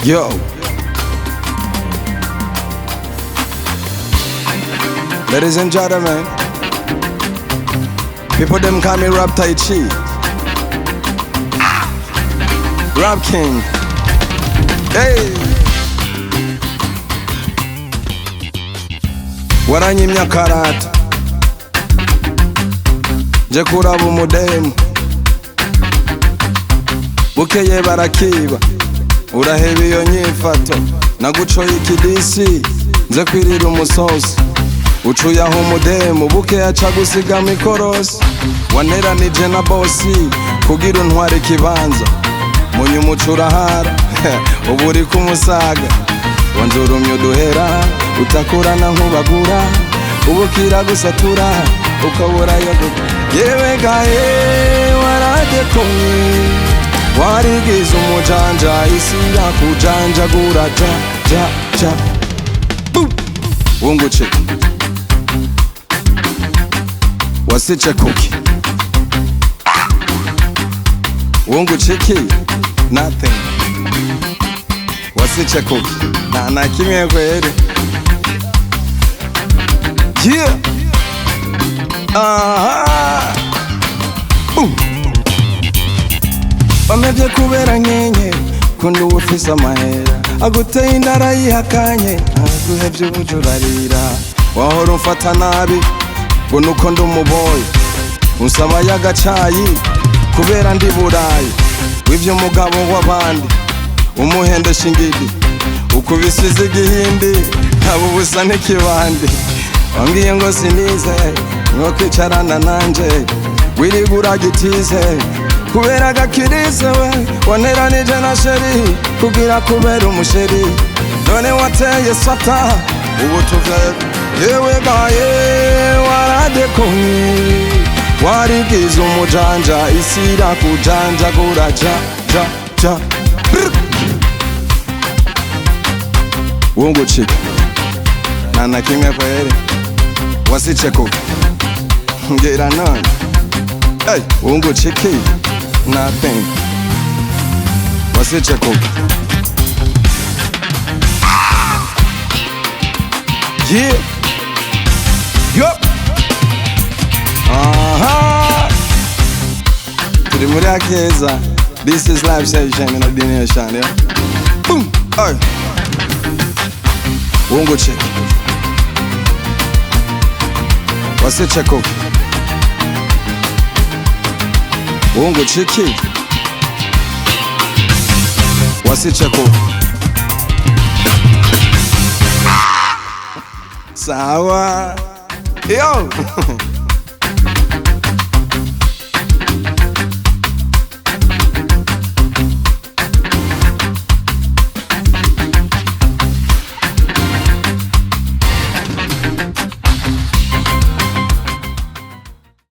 Yo. Ladies and gentlemen, people them call me Rap Tai Chi, Rap King. Hey. Waranyimya karata nje kuraba umudemu, bukeye barakiba uraheba iyo nyifato, nagucoye ikidisi nze kwirira umusozi, ucuyaho umudemu bukeye aca gusigama ikorosi, waneranije na bosi kugira untware ikibanza, munyuma uca urahara ubu uri kumusaga, wanzurumye uduhera utakurana nkubagura, ubukira gusatura ukaburayo yewe gaye waradekonye, warigize umujanja isi yakujanjagura ja wunguce wasice kuki wunguciki nothing wasice kuki na kimwe kweli. Yeah. Bamevye kubera nkenye kundi ufise amahera, aguteye indara yihakanye aguhevye ubujurarira, wahora umfata nabi ngo nuko ndi umuboyi, unsaba y'agacayi kubera ndi burayi, wivye umugabo w'abandi umuhendesha ingidi, ukubisize igihindi abo busa n'ikibandi, wambwiye ngo sinize ngo kwicarana nanje wirigura gitize kubera gakirize, we waneranije na sheri kugira kubera umusheri, none wateye sata ubu tuvye yewe gaye waradekonye, warigize umujanja isi irakujanjagura ja wungucika na kimwe kweli wasice kuki ngira none. Hey, wunguciki nothing wasice kuki. Yeah. Yo. Turi muri Akeza. This is live session in Ordination, yeah. Boom. Hey. Wunguciki wasice kuki wunguciki wasice kuki. Sawa. Yo.